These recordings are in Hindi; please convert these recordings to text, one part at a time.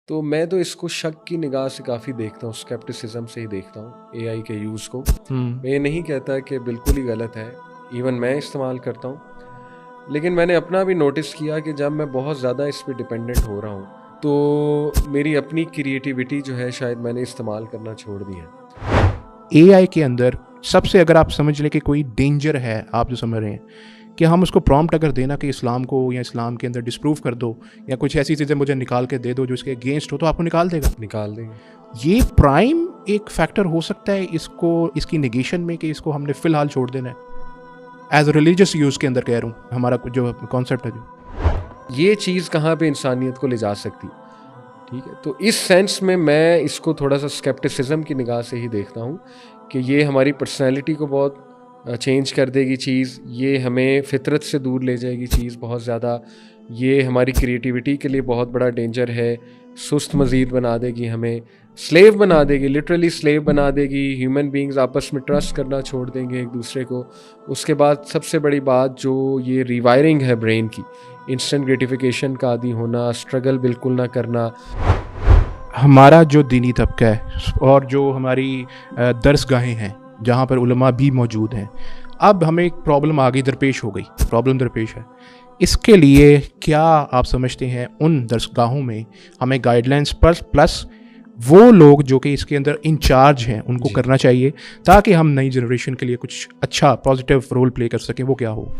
तो मैं तो इसको शक की निगाह से काफ़ी देखता हूँ, स्केप्टिसिज्म से ही देखता हूँ एआई के यूज़ को। मैं ये नहीं कहता कि बिल्कुल ही गलत है, इवन मैं इस्तेमाल करता हूँ। लेकिन मैंने अपना भी नोटिस किया कि जब मैं बहुत ज़्यादा इस पे डिपेंडेंट हो रहा हूँ, तो मेरी अपनी क्रिएटिविटी जो है शायद मैंने इस्तेमाल करना छोड़ दी है। एआई के अंदर सबसे अगर आप समझ लें कि कोई डेंजर है, आप जो समझ रहे हैं कि हम उसको प्रॉम्प्ट अगर देना कि इस्लाम को या इस्लाम के अंदर डिस्प्रूव कर दो या कुछ ऐसी चीज़ें मुझे निकाल के दे दो जो इसके अगेंस्ट हो, तो आपको निकाल देंगे। ये प्राइम एक फैक्टर हो सकता है इसको, इसकी नेगेशन में, कि इसको हमने फ़िलहाल छोड़ देना है। एज रिलीजियस यूज़ के अंदर कह रहा हूँ, हमारा जो कॉन्सेप्ट है, जो ये चीज़ कहाँ पे इंसानियत को ले जा सकती, ठीक है। तो इस सेंस में मैं इसको थोड़ा सा स्केप्टिसिज्म की निगाह से ही देखता हूँ कि ये हमारी पर्सनैलिटी को बहुत चेंज कर देगी चीज़, ये हमें फितरत से दूर ले जाएगी चीज़ बहुत ज़्यादा, ये हमारी क्रिएटिविटी के लिए बहुत बड़ा डेंजर है, सुस्त मज़ीद बना देगी, हमें स्लेव बना देगी, लिटरली स्लेव बना देगी। ह्यूमन बींग्स आपस में ट्रस्ट करना छोड़ देंगे एक दूसरे को। उसके बाद सबसे बड़ी बात जो ये रिवायरिंग है ब्रेन की, इंस्टेंट ग्रेटिफिकेशन का आदी होना, स्ट्रगल बिल्कुल ना करना। हमारा जो दीनी तबका है और जो हमारी दरसगाहें हैं जहाँ पर उलमा भी मौजूद हैं, अब हमें एक प्रॉब्लम आगे दरपेश हो गई, प्रॉब्लम दरपेश है। इसके लिए क्या आप समझते हैं उन दरसगाहों में हमें गाइडलाइंस प्लस वो लोग जो कि इसके अंदर इंचार्ज हैं उनको करना चाहिए ताकि हम नई जनरेशन के लिए कुछ अच्छा पॉजिटिव रोल प्ले कर सकें, वो क्या हो?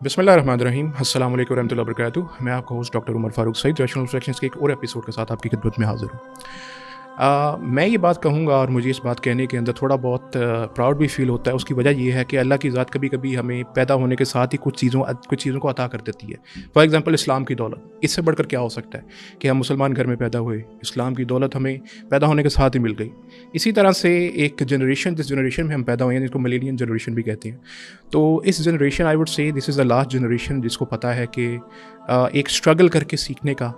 बिस्मिल्लाहिर्रहमानिर्रहीम, अस्सलाम वालेकुम रहमतुल्लाहि व बरकातुहू। मैं आपका host doctor Umar Farooq Saeed rational reflections के एक और एपिसोड के साथ आपकी खिदमत में हाजिर हूँ। मैं ये बात कहूँगा और मुझे इस बात कहने के अंदर थोड़ा बहुत प्राउड भी फील होता है। उसकी वजह ये है कि अल्लाह की ज़ात कभी कभी हमें पैदा होने के साथ ही कुछ चीज़ों को अता कर देती है। फॉर एग्जांपल इस्लाम की दौलत, इससे बढ़कर क्या हो सकता है कि हम मुसलमान घर में पैदा हुए, इस्लाम की दौलत हमें पैदा होने के साथ ही मिल गई। इसी तरह से एक जनरेशन, जिस जनरेशन में हम पैदा हुए हैं जिसको मिलेनियन जनरेशन भी कहते हैं, तो इस generation I would say this is the last generation जिसको पता है कि एक स्ट्रगल करके सीखने का,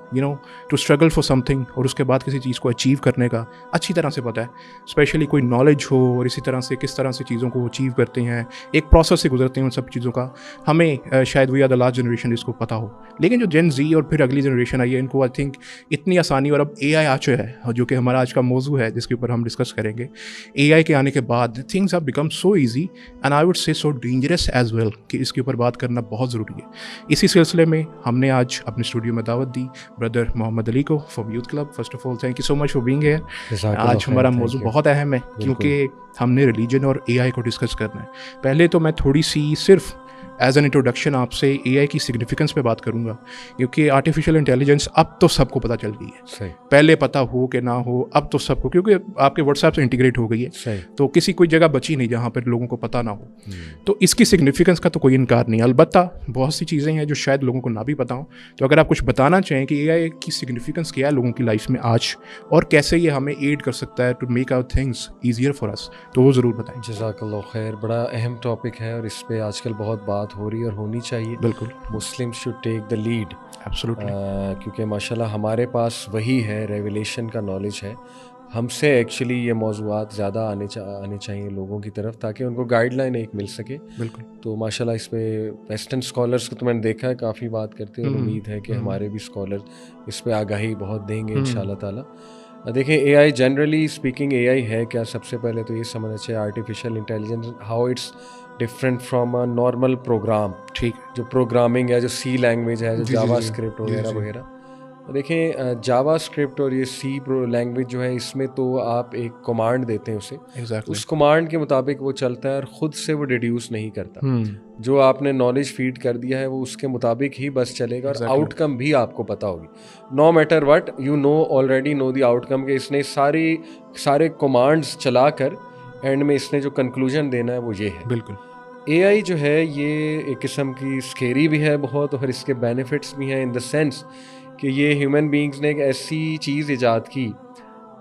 टू स्ट्रगल फॉर समथिंग, और उसके बाद किसी चीज़ को अचीव करने का अच्छी तरह से पता है। स्पेशली कोई नॉलेज हो और इसी तरह से किस तरह से चीज़ों को अचीव करते हैं, एक प्रोसेस से गुजरते हैं उन सब चीज़ों का, हमें शायद we are the last generation जिसको पता हो। लेकिन जो जेन जी और फिर अगली जनरेशन आई है, इनको आई थिंक इतनी आसानी, और अब AI आ चुका है जो कि हमारा आज का मौजू है जिसके ऊपर हम डिस्कस करेंगे। AI के आने के बाद things have become so easy and I would say so dangerous as well कि इसके ऊपर बात करना बहुत ज़रूरी है। इसी सिलसिले में हमने आज अपने स्टूडियो में दावत दी ब्रदर मोहम्मद अली को from youth club. First of all thank you so much for being here. आज हमारा मौजू बहुत अहम है क्योंकि हमने रिलीजन और AI को डिस्कस करना है। पहले तो मैं थोड़ी सी सिर्फ एज एन इंट्रोडक्शन आपसे AI की सिग्निफिकेंस पे बात करूंगा, क्योंकि आर्टिफिशियल इंटेलिजेंस अब तो सबको पता चल गई है। पहले पता हो कि ना हो, अब तो सबको, क्योंकि आपके व्हाट्सएप से इंटीग्रेट हो गई है, तो किसी कोई जगह बची नहीं जहाँ पर लोगों को पता ना हो। तो इसकी सिग्निफिकेंस का तो कोई इनकार नहीं। अलबत्ता बहुत सी चीज़ें हैं जो शायद लोगों को ना भी पता हो। तो अगर आप कुछ बताना चाहें कि AI की सिग्निफिकेंस क्या है लोगों की लाइफ में आज और कैसे ये हमें एड कर सकता है to make our things easier for us, तो वो ज़रूर बताएं। जज़ाकल्लाह खैर, बड़ा अहम टॉपिक है और इस पे आजकल बहुत बात हो रही है और होनी चाहिए। बिल्कुल, Muslim should take the lead, absolutely, क्योंकि माशाल्लाह हमारे पास वही है, रेवलेशन का नॉलेज है। हमसे एक्चुअली ये मौज़ूआत ज़्यादा आने चाहिए लोगों की तरफ, ताकि उनको गाइडलाइन एक मिल सके। बिल्कुल। तो माशाल्लाह इस पे वेस्टर्न स्कॉलर्स को तो मैंने देखा है काफ़ी बात करते हैं और उम्मीद है कि हमारे भी स्कॉलर इस पे आगाही बहुत देंगे इंशाल्लाह ताला। देखिए AI जनरली स्पीकिंग AI है क्या, सबसे पहले तो ये समझना चाहिए artificial intelligence how it's different from a normal program. ठीक, जो प्रोग्रामिंग है, जो C लैंग्वेज है, जो जावा स्क्रिप्ट वगैरह वगैरह, देखें जावा स्क्रिप्ट और ये C लैंग्वेज जो है, इसमें तो आप एक कमांड देते हैं उसे, exactly. उस कमांड के मुताबिक वो चलता है और ख़ुद से वो डिड्यूस नहीं करता। जो आपने नॉलेज फीड कर दिया है वो उसके मुताबिक ही बस चलेगा और आउटकम भी आपको पता होगी। No matter what you know, already know the outcome, के इसने सारे कमांड्स चला कर एंड में इसने जो कंक्लूजन देना है वो ये है। बिल्कुल। AI जो है ये एक किस्म की स्केरी भी है बहुत, और इसके बेनिफिट्स भी हैं इन द सेंस कि ये ह्यूमन बीइंग्स ने एक ऐसी चीज़ इजाद की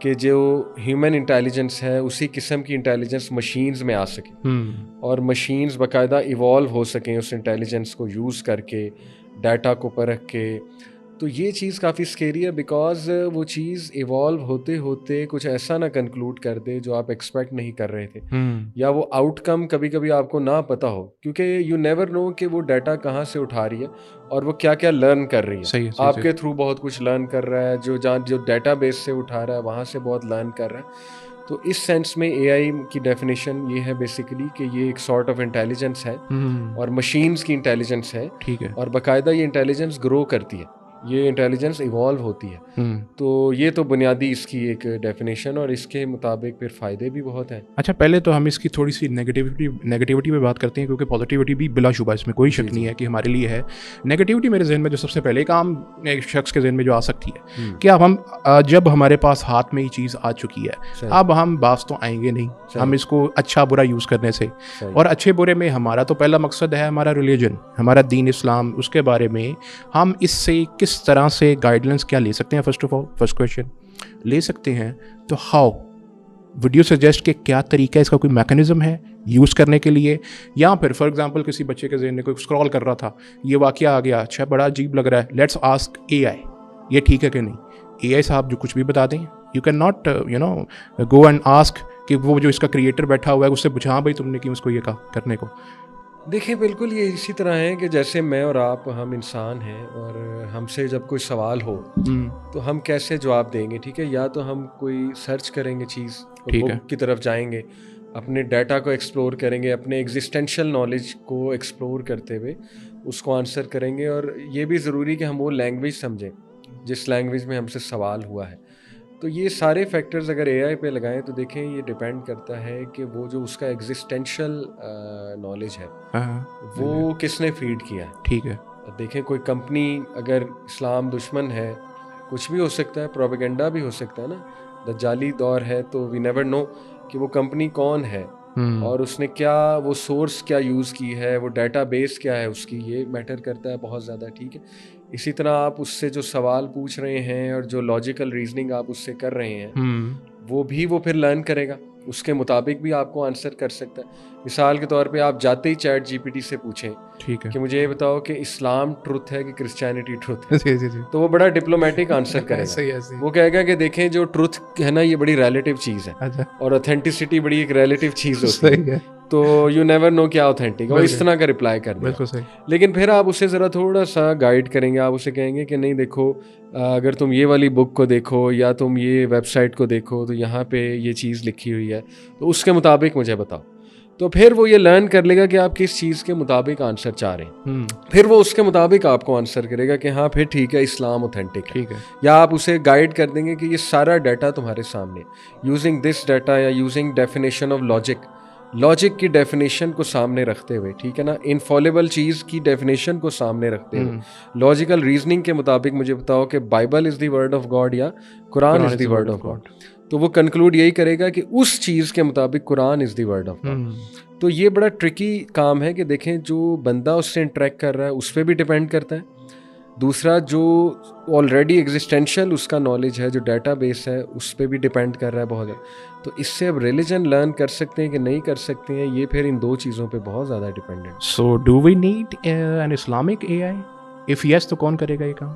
कि जो ह्यूमन इंटेलिजेंस है उसी किस्म की इंटेलिजेंस मशीन्स में आ सके और मशीन्स बाकायदा इवॉल्व हो सकें उस इंटेलिजेंस को यूज़ करके, डाटा को परख के। तो ये चीज़ काफ़ी स्केरी है, बिकॉज वो चीज़ इवॉल्व होते होते कुछ ऐसा ना कंक्लूड कर दे जो आप एक्सपेक्ट नहीं कर रहे थे, या वो आउटकम कभी कभी आपको ना पता हो, क्योंकि यू नेवर नो कि वो डाटा कहाँ से उठा रही है और वो क्या क्या लर्न कर रही है। सही आपके थ्रू बहुत कुछ लर्न कर रहा है, जो डाटा बेस से उठा रहा है वहाँ से बहुत लर्न कर रहा है। तो इस सेंस में एआई की डेफिनेशन ये है बेसिकली कि ये एक सॉर्ट ऑफ इंटेलिजेंस है और मशीन्स की इंटेलिजेंस है। ठीक है। और बाकायदा ये इंटेलिजेंस ग्रो करती है, ये इंटेलिजेंस इवॉल्व होती है। तो ये तो बुनियादी इसकी एक डेफिनेशन, और इसके मुताबिक फिर फ़ायदे भी बहुत हैं। अच्छा, पहले तो हम इसकी थोड़ी सी नेगेटिविटी पे बात करते हैं, क्योंकि पॉजिटिविटी भी बिलाशुबा इसमें कोई शक नहीं है कि हमारे लिए है। नेगेटिविटी मेरे जहन में जो सबसे पहले एक आम एक शख्स के जहन में जो आ सकती है कि अब हम जब हमारे पास हाथ में ये चीज़ आ चुकी है, अब हम बास तो आएंगे नहीं हम इसको अच्छा बुरा यूज़ करने से। और अच्छे बुरे में हमारा तो पहला मकसद है हमारा रिलीजन, हमारा दीन इस्लाम, उसके बारे में हम इससे किस तरह से गाइडलाइंस क्या ले सकते हैं। First of all first question ले सकते हैं तो हाउ वीडियो सजेस्ट के क्या तरीका है, इसका कोई मैकेनिज्म है यूज़ करने के लिए। या फिर फॉर एग्जांपल किसी बच्चे के ज़हन में कोई स्क्रॉल कर रहा था, ये वाक़या आ गया, अच्छा बड़ा अजीब लग रहा है, लेट्स आस्क एआई ये ठीक है कि नहीं। एआई साहब जो कुछ भी बता दें, you can not go and ask कि वो जो इसका क्रिएटर बैठा हुआ है उससे पूछा हाँ भाई तुमने क्यों उसको ये कहा करने को। देखिए बिल्कुल ये इसी तरह है कि जैसे मैं और आप हम इंसान हैं, और हमसे जब कोई सवाल हो तो हम कैसे जवाब देंगे, ठीक है। या तो हम कोई सर्च करेंगे चीज़, बुक की तरफ जाएंगे, अपने डाटा को एक्सप्लोर करेंगे, अपने एग्जिस्टेंशियल नॉलेज को एक्सप्लोर करते हुए उसको आंसर करेंगे। और ये भी ज़रूरी कि हम वो लैंग्वेज समझें जिस लैंग्वेज में हमसे सवाल हुआ है। तो ये सारे फैक्टर्स अगर एआई पे लगाएं तो देखें ये डिपेंड करता है कि वो जो उसका एग्जिस्टेंशियल नॉलेज है वो किसने फीड किया है। ठीक है। देखें कोई कंपनी अगर इस्लाम दुश्मन है, कुछ भी हो सकता है, प्रोपेगेंडा भी हो सकता है ना, दज्जाली दौर है, तो वी नेवर नो कि वो कंपनी कौन है और उसने क्या वो सोर्स क्या यूज़ की है, वो डाटा बेस क्या है उसकी, ये मैटर करता है बहुत ज़्यादा, ठीक है। इसी तरह आप उससे जो सवाल पूछ रहे हैं और जो लॉजिकल रीजनिंग आप उससे कर रहे हैं वो फिर लर्न करेगा, उसके मुताबिक भी आपको आंसर कर सकता है। मिसाल के तौर पे आप जाते ही चैट जीपीटी से पूछें ठीक है कि मुझे ये बताओ कि इस्लाम ट्रुथ है कि क्रिश्चियनिटी ट्रुथ है, जी। तो वो बड़ा डिप्लोमेटिक आंसर करेगा। वो कहेगा कि देखें जो ट्रुथ है ना ये बड़ी रिलेटिव चीज़ है और ऑथेंटिसिटी बड़ी एक रिलेटिव चीज़ होती है, तो यू नेवर नो क्या ऑथेंटिक है, इस तरह का रिप्लाई कर देगा। लेकिन फिर आप उसे ज़रा थोड़ा सा गाइड करेंगे, आप उसे कहेंगे कि नहीं देखो अगर तुम ये वाली बुक को देखो या तुम ये वेबसाइट को देखो तो यहाँ पे ये चीज़ लिखी हुई है, तो उसके मुताबिक मुझे बताओ। तो फिर वो ये लर्न कर लेगा कि आप किस चीज़ के मुताबिक आंसर चाह रहे हैं, फिर वो उसके मुताबिक आपको आंसर करेगा कि हाँ फिर ठीक है इस्लाम ऑथेंटिक ठीक है। या आप उसे गाइड कर देंगे कि ये सारा डाटा तुम्हारे सामने, यूजिंग दिस डाटा या यूजिंग डेफिनेशन ऑफ लॉजिक की डेफिनेशन को सामने रखते हुए, ठीक है ना, इनफॉलेबल चीज़ की डेफिनेशन को सामने रखते हुए लॉजिकल रीजनिंग के मुताबिक मुझे बताओ कि Bible is the word of God या Quran is the word of God. तो वो कंक्लूड यही करेगा कि उस चीज़ के मुताबिक Quran is the word of God. तो ये बड़ा ट्रिकी काम है कि देखें जो बंदा उससे इंटरेक्ट कर रहा है उस पर भी डिपेंड करता है, दूसरा जो ऑलरेडी एग्जिस्टेंशियल उसका नॉलेज है, जो डाटा बेस है, उस पर भी डिपेंड कर रहा है बहुत ज़्यादा। तो इससे अब रिलीजन लर्न कर सकते हैं कि नहीं कर सकते हैं, ये फिर इन दो चीज़ों पे बहुत ज़्यादा dependent. So do we need an Islamic AI? If yes तो कौन करेगा ये काम?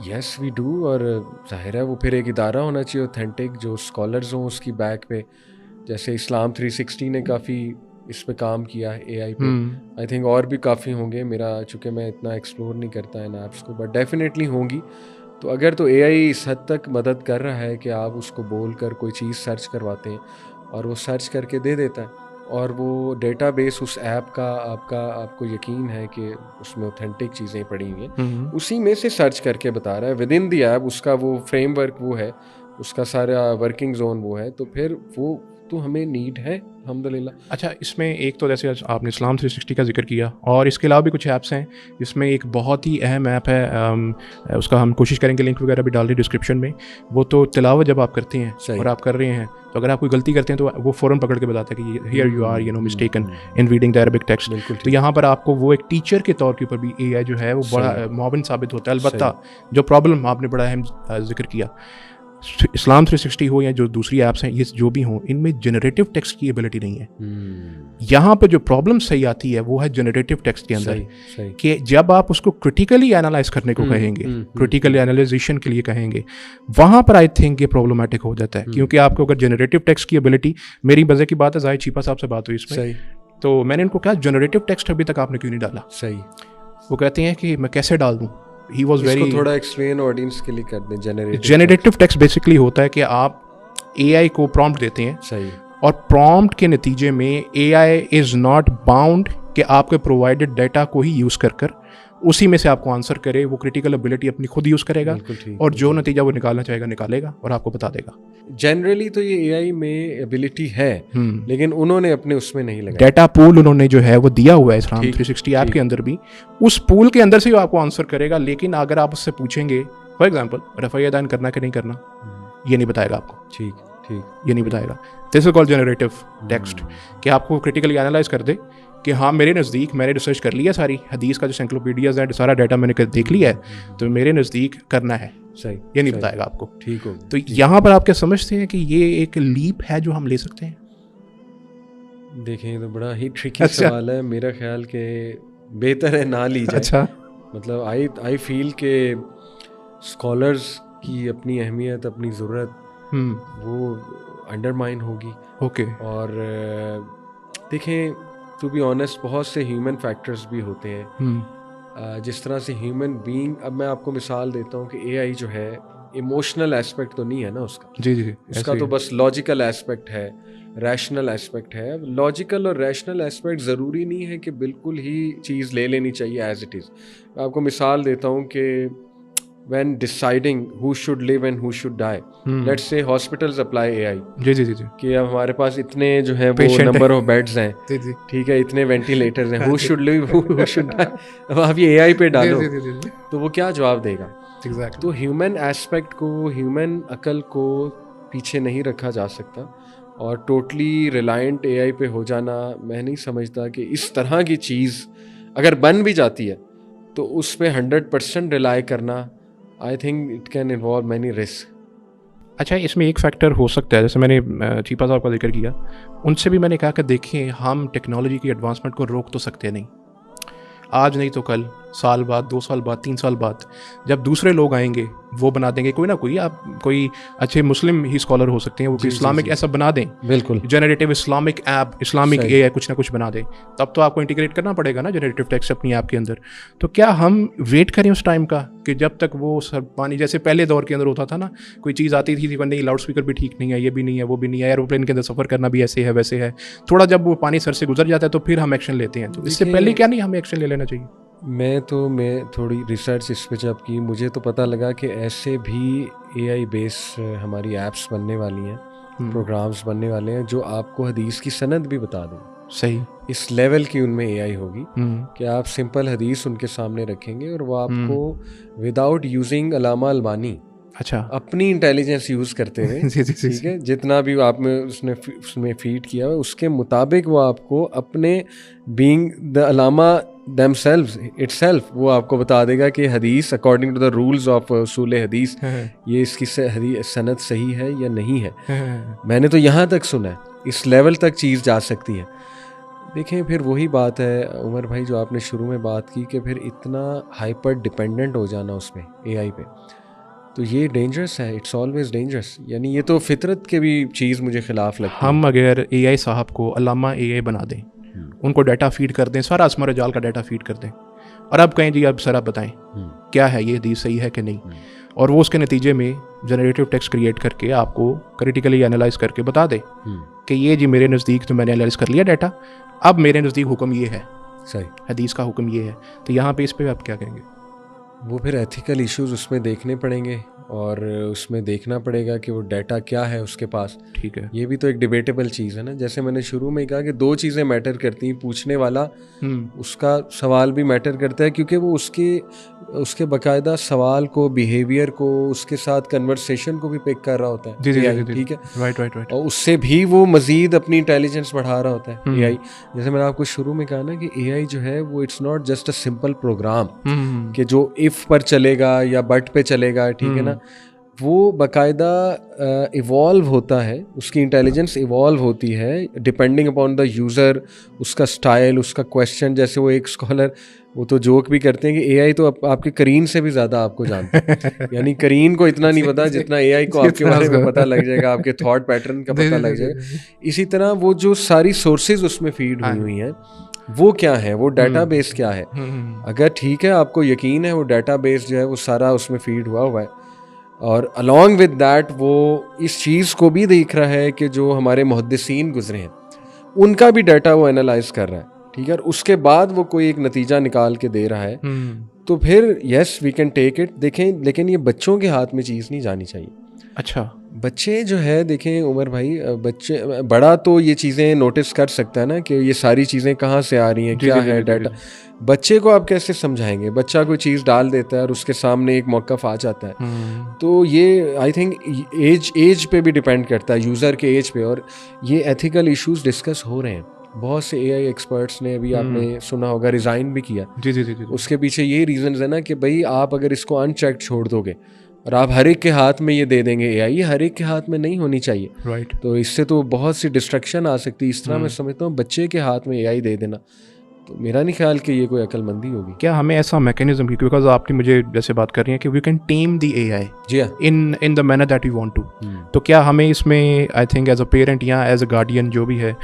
यस वी डू, और जाहिर है वो फिर एक इदारा होना चाहिए ऑथेंटिक, जो स्कॉलर्स हों उसकी बैक पे। जैसे इस्लाम 360 ने काफ़ी इस पे काम किया है एआई पे, आई थिंक और भी काफ़ी होंगे, मेरा चूँकि मैं इतना एक्सप्लोर नहीं करता इन ऐप्स को, बट डेफिनेटली होंगी। तो अगर तो एआई इस हद तक मदद कर रहा है कि आप उसको बोल कर कोई चीज़ सर्च करवाते हैं और वो सर्च करके दे देता है, और वो डेटाबेस उस ऐप का आपको यकीन है कि उसमें ऑथेंटिक चीज़ें पड़ी हुई हैं, उसी में से सर्च करके बता रहा है विद इन द ऐप, उसका वो फ्रेमवर्क वो है, उसका सारा वर्किंग जोन वो है, तो फिर वो तो हमें नीड है अल्हम्दुलिल्लाह। अच्छा, इसमें एक तो जैसे आपने इस्लाम 360 का जिक्र किया, और इसके अलावा भी कुछ ऐप्स हैं जिसमें एक बहुत ही अहम ऐप है, उसका हम कोशिश करेंगे लिंक वगैरह भी डाल दें डिस्क्रिप्शन में। वो तो तिलावत जब आप करते हैं और आप कर रहे हैं तो अगर आप कोई गलती करते हैं तो वो फ़ौरन पकड़ के बताता है कि here you are mistaken in reading the Arabic text. तो यहाँ पर आपको वो एक टीचर के तौर के ऊपर भी एआई जो है वो बड़ा मुआविन साबित होता है। अलबत्ता जो प्रॉब्लम आपने बड़ा अहम जिक्र किया, इस्लाम 360 हो या जो दूसरी ऐप्स हैं, ये जो भी हों, इनमें जनरेटिव टेक्स्ट की एबिलिटी नहीं है। यहाँ पर जो प्रॉब्लम सही आती है वो है जनरेटिव टेक्स्ट के अंदर, कि जब आप उसको क्रिटिकली एनालाइज करने को कहेंगे, क्रिटिकल एनालाइजेशन के लिए कहेंगे, वहाँ पर आई थिंक ये प्रॉब्लमेटिक हो जाता है। क्योंकि आपको अगर जनरेटिव टेक्स्ट की एबिलिटी, मेरी मजे की बात है, जाहिद चीपा साहब से बात हुई इसमें, तो मैंने इनको कहा जनरेटिव टेक्स्ट अभी तक आपने क्यों नहीं डाला। सही। वो कहते हैं कि मैं कैसे डाल दूँ। He was very, थोड़ा एक्सप्लेन ऑडियंस के लिए कर दें। जनरेटिव टेक्स्ट बेसिकली होता है कि आप AI को प्रॉम्प्ट देते हैं, सही, और प्रॉम्प्ट के नतीजे में AI इज नॉट बाउंड कि आपके प्रोवाइडेड डाटा को ही यूज़ कर उसी में से आपको आंसर करे। वो क्रिटिकल एबिलिटी अपनी खुद यूज़ करेगा और जो नतीजा वो निकालना चाहेगा निकालेगा और आपको बता देगा। जनरली तो ये AI में एबिलिटी है, लेकिन उन्होंने अपने उसमें नहीं लगाया। डाटा पूल उन्होंने जो है वो दिया हुआ है इस्लाम 360 ऐप के अंदर भी, उस पूल के अंदर से वो आपको आंसर करेगा। लेकिन अगर आप उससे पूछेंगे फॉर एग्जाम्पल रफ़ाई दान करना कि नहीं करना, ये नहीं बताएगा आपको। ठीक, ये नहीं बताएगा। This is called generative text, कि आपको क्रिटिकली एनालाइज कर दे कि हाँ मेरे नज़दीक, मैंने रिसर्च कर लिया सारी हदीस का जो एनसाइक्लोपीडियाज है, सारा डाटा मैंने देख लिया है, तो मेरे नज़दीक करना है। सही, ये नहीं बताएगा आपको। ठीक हो। तो यहाँ पर आप क्या समझते हैं कि ये एक लीप है जो हम ले सकते हैं? देखें तो बड़ा ही ट्रिकी सवाल है। मेरा ख्याल के बेहतर है ना ली जाए। अच्छा, मतलब आई फील के स्कॉलर्स की अपनी अहमियत, अपनी ज़रूरत वो अंडरमाइन होगी। ओके। और देखें टू बी ऑनेस्ट, बहुत से ह्यूमन फैक्टर्स भी होते हैं। जिस तरह से ह्यूमन बीइंग, अब मैं आपको मिसाल देता हूँ कि AI जो है इमोशनल एस्पेक्ट तो नहीं है ना उसका। जी, उसका तो बस लॉजिकल एस्पेक्ट है, रैशनल एस्पेक्ट है। लॉजिकल और रैशनल एस्पेक्ट ज़रूरी नहीं है कि बिल्कुल ही चीज़ ले लेनी चाहिए एज इट इज़। मैं आपको मिसाल देता हूँ कि when deciding who should live and who should die, let's say hospitals apply AI। जी कि अब हमारे पास इतने जो है वो नंबर ऑफ बेड्स हैं, ठीक है, इतने वेंटिलेटर्स हैं, who should live who should die। अब आप ये AI पे डालो तो वो क्या जवाब देगा। Exactly। तो ह्यूमन एस्पेक्ट को, ह्यूमन अकल को पीछे नहीं रखा जा सकता, और टोटली रिलायंट AI पे हो जाना, मैं नहीं समझता कि इस तरह की चीज़ अगर बन भी जाती है तो उस पर 100% रिलाई करना, I think it can involve many risk. अच्छा, इसमें एक फैक्टर हो सकता है, जैसे मैंने चीपा साहब का जिक्र किया, उनसे भी मैंने कहा कि देखिए हम टेक्नोलॉजी की एडवांसमेंट को रोक तो सकते नहीं, आज नहीं तो कल, साल बाद, 2 साल बाद, 3 साल बाद जब दूसरे लोग आएंगे वो बना देंगे। कोई ना कोई, आप कोई अच्छे मुस्लिम ही स्कॉलर हो सकते हैं, वो इस्लामिक ऐसा बना दें, बिल्कुल generative Islamic app, Islamic AI कुछ ना कुछ बना दें, तब तो आपको इंटीग्रेट करना पड़ेगा ना जनरेटिव टेक्स्ट अपनी ऐप के अंदर। तो क्या हम वेट करें उस टाइम का कि जब तक वो सब पानी, जैसे पहले दौर के अंदर होता था ना, कोई चीज़ आती थी नहीं, लाउड स्पीकर भी ठीक नहीं है, ये भी नहीं है, वो भी नहीं है, एरोप्लेन के अंदर सफ़र करना भी ऐसे है वैसे है, थोड़ा जब वो पानी सर से गुजर जाता है तो फिर हम एक्शन लेते हैं। तो इससे पहले क्या नहीं हमें एक्शन ले लेना चाहिए? मैं थोड़ी रिसर्च इस पे जब की, मुझे तो पता लगा कि ऐसे भी AI बेस हमारी ऐप्स बनने वाली हैं, प्रोग्राम्स बनने वाले हैं जो आपको हदीस की सनद भी बता दें। सही, इस लेवल की उनमें AI होगी कि आप सिंपल हदीस उनके सामने रखेंगे और वो आपको विदाउट यूजिंग अलामा अलबानी, अच्छा, अपनी इंटेलिजेंस यूज़ करते हुए, ठीक है, जितना भी आप में उसमें फीड किया हुआ उसके मुताबिक वो आपको अपने बीइंग द अलामा themselves itself वो आपको बता देगा कि हदीस according to the rules of उसूल हदीस ये इसकी सनद सही है या नहीं है। मैंने तो यहाँ तक सुना है, इस लेवल तक चीज़ जा सकती है। देखें फिर वही बात है उमर भाई जो आपने शुरू में बात की कि फिर इतना हाइपर डिपेंडेंट हो जाना उसमें AI पे, तो ये डेंजरस है, इट्स ऑलवेज डेंजरस। यानी ये तो फितरत के भी चीज़ मुझे ख़िलाफ़ लगती है। हम अगर AI साहब को अल्लामा AI बना दें, उनको डाटा फीड कर दें, सारा असमर जाल का डाटा फीड कर दें, और अब कहें जी अब सर आप बताएं क्या है ये हदीस सही है कि नहीं, और वो उसके नतीजे में जनरेटिव टेक्स्ट क्रिएट करके आपको क्रिटिकली एनालाइज करके बता दे कि ये जी मेरे नज़दीक तो मैंने एनालाइज कर लिया डाटा, अब मेरे नज़दीक हुक्म ये है, सही हदीस का हुक्म ये है। तो यहाँ पे इस पे आप क्या कहेंगे? वो फिर एथिकल इश्यूज उसमें देखने पड़ेंगे और उसमें देखना पड़ेगा कि वो डाटा क्या है उसके पास। ठीक है, ये भी तो एक डिबेटेबल चीज़ है ना। जैसे मैंने शुरू में कहा कि 2 चीज़ें मैटर करती हैं, पूछने वाला उसका सवाल भी मैटर करता है क्योंकि वो उसके बाकायदा सवाल को, बिहेवियर को, उसके साथ कन्वर्सेशन को भी पिक कर रहा होता है। ठीक है, राइट। और उससे भी वो मज़ीद अपनी इंटेलिजेंस बढ़ा रहा होता है AI। जैसे मैंने आपको शुरू में कहा ना कि AI जो है वो it's not just a simple program कि जो इफ़ पर चलेगा या बट पे चलेगा, ठीक है ना। वो बाकायदा इवॉल्व होता है, उसकी इंटेलिजेंस इवॉल्व होती है डिपेंडिंग अपॉन द यूज़र, उसका स्टाइल, उसका क्वेश्चन। जैसे वो एक स्कॉलर वो तो जोक भी करते हैं कि एआई तो आपके करीन से भी ज़्यादा आपको जानता है यानी करीन को इतना नहीं पता जितना एआई को आपके बारे में पता लग जाएगा, आपके थॉट पैटर्न का पता लग जाएगा। इसी तरह वो जो सारी सोर्सेज उसमें फीड हुई हैं वो क्या है, वो डेटाबेस क्या है, अगर ठीक है आपको यकीन है वो डेटाबेस जो है वो सारा उसमें फीड हुआ है, और अलॉन्ग विद दैट वो इस चीज़ को भी देख रहा है कि जो हमारे मुहद्दिसीन गुजरे हैं उनका भी डाटा वो एनालाइज कर रहा है, ठीक है, और उसके बाद वो कोई एक नतीजा निकाल के दे रहा है, तो फिर yes we can take it. देखें, लेकिन ये बच्चों के हाथ में चीज़ नहीं जानी चाहिए। अच्छा, बच्चे जो है देखें उमर भाई, बच्चे बड़ा तो ये चीज़ें नोटिस कर सकता है ना कि ये सारी चीज़ें कहाँ से आ रही हैं, क्या है डाटा। बच्चे को आप कैसे समझाएंगे? बच्चा कोई चीज़ डाल देता है और उसके सामने एक मौक़िफ़ आ जाता है। तो ये आई थिंक एज पे भी डिपेंड करता है, यूज़र के एज पे, और ये एथिकल इश्यूज डिस्कस हो रहे हैं। बहुत से एआई एक्सपर्ट्स ने, अभी आपने सुना होगा, रिज़ाइन भी किया। जी। उसके पीछे ये रीज़न है ना कि भाई आप अगर इसको अनचेक्ड छोड़ दोगे और आप हर एक के हाथ में ये दे देंगे एआई, ये हर एक के हाथ में नहीं होनी चाहिए, राइट। तो इससे तो बहुत सी डिस्ट्रक्शन आ सकती है। इस तरह मैं समझता हूँ बच्चे के हाथ में एआई दे देना, तो मेरा नहीं ख्याल कि ये कोई अक्लमंदी होगी। क्या हमें ऐसा मैकेनिज्म, बिकॉज आपने मुझे जैसे बात कर रही हैं कि we can tame the AI जी हाँ, in the manner that we want to, तो क्या हमें इसमें I think as a parent या एज अ गार्डियन जो भी है,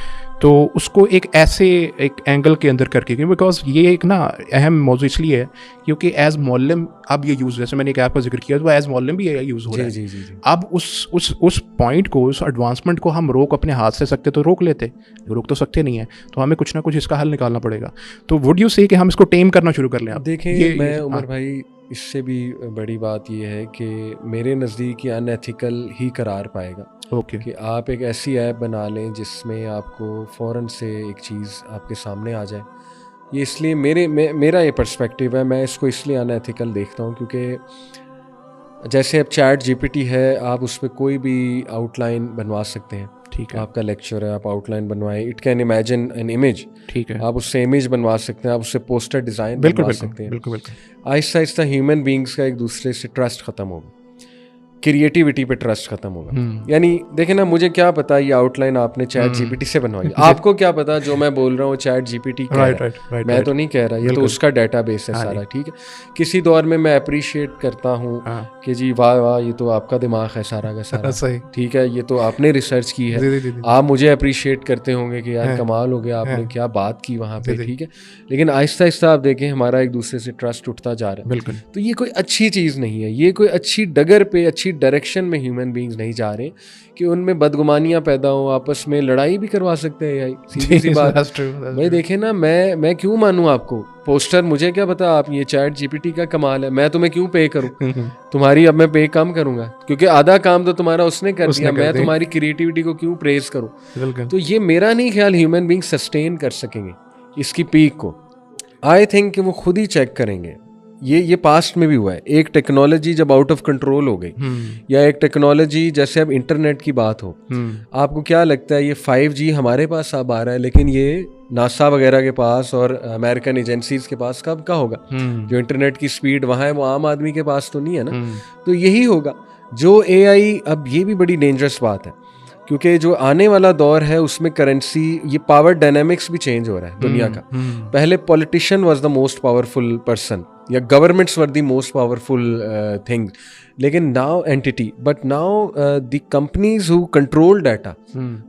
तो उसको एक ऐसे एक एंगल के अंदर करके, बिकॉज ये एक ना अहम मौजू इसलिए है क्योंकि एज मौलम अब ये यूज़, जैसे मैंने एक ऐप का जिक्र किया, तो एज मौलम भी ये यूज़ हो रहा है। जी। अब उस पॉइंट को, उस एडवांसमेंट को हम रोक अपने हाथ से सकते तो रोक लेते, रोक तो सकते नहीं है, तो हमें कुछ ना कुछ इसका हल निकालना पड़ेगा। तो वुड यू से कि हम इसको टेम करना शुरू कर लें? आप देखें, मैं उमर भाई इससे भी बड़ी बात ये है कि मेरे नज़दीक ये अनएथिकल ही करार पाएगा। ओके। कि आप एक ऐसी ऐप बना लें जिसमें आपको फ़ौरन से एक चीज़ आपके सामने आ जाए। ये इसलिए मेरा ये पर्सपेक्टिव है, मैं इसको इसलिए अनएथिकल देखता हूँ क्योंकि जैसे अब चैट जीपीटी है, आप उस पर कोई भी आउटलाइन बनवा सकते हैं। ठीक है, आपका लेक्चर है, आप आउटलाइन बनवाएं, it can imagine an image, ठीक है, आप उससे इमेज बनवा सकते हैं, आप उससे पोस्टर डिज़ाइन बनवा सकते हैं। बिल्कुल। आहिस्ता आहिस्ता ह्यूमन बींग्स का एक दूसरे से ट्रस्ट ख़त्म होगा, क्रिएटिविटी पे ट्रस्ट खत्म होगा। यानी देखें ना, मुझे क्या पता ये आउटलाइन आपने चैट जीपीटी से बनवाई, आपको क्या पता जो मैं बोल रहा हूँ चैट जीपीटी कह रहा है, मैं तो नहीं कह रहा, ये तो उसका डेटाबेस है सारा, ठीक है। किसी दौर में मैं अप्रिशिएट करता हूँ कि जी वाह वाह, ये तो आपका दिमाग है सारा का सारा, ठीक है, ये तो आपने रिसर्च की है, आप मुझे अप्रिशिएट करते होंगे कि यार कमाल हो गया, आपने क्या बात की वहाँ पे, ठीक है। लेकिन आहिस्ता आहिस्ता आप देखें हमारा एक दूसरे से ट्रस्ट उठता जा रहा है। तो ये कोई अच्छी चीज़ नहीं है, ये कोई अच्छी डगर पे, अच्छी डायरेक्शन में ह्यूमन बीइंग्स नहीं जा रहे कि उनमें बदगुमानियां पैदा हो, आपस में लड़ाई भी करवा सकते हैं यार, सीधी सी बात। भाई देखें ना, मैं क्यों मानूं आपको पोस्टर, मुझे क्या पता आप ये चैट जीपीटी का कमाल है, मैं तुम्हें क्यों पे करूं तुम्हारी, अब मैं पे कम करूंगा क्योंकि आधा काम तो तुम्हारा उसने कर दिया, मैं तुम्हारी क्रिएटिविटी को क्यों प्रेज करूं। तो ये मेरा नहीं ख्याल ह्यूमन बीइंग सस्टेन कर सकेंगे इसकी पीक को। आई थिंक कि वो खुद ही चेक करेंगे। ये पास्ट में भी हुआ है, एक टेक्नोलॉजी जब आउट ऑफ कंट्रोल हो गई, या एक टेक्नोलॉजी जैसे अब इंटरनेट की बात हो, आपको क्या लगता है ये 5G हमारे पास अब आ रहा है, लेकिन ये नासा वगैरह के पास और अमेरिकन एजेंसीज के पास कब का होगा? जो इंटरनेट की स्पीड वहाँ है वो आम आदमी के पास तो नहीं है ना। तो यही होगा जो AI, अब ये भी बड़ी डेंजरस बात है क्योंकि जो आने वाला दौर है उसमें करेंसी, ये पावर डायनामिक्स भी चेंज हो रहा है दुनिया का। पहले politician was the most powerful person या governments were the most powerful thing, लेकिन now entity, but now the companies who control data,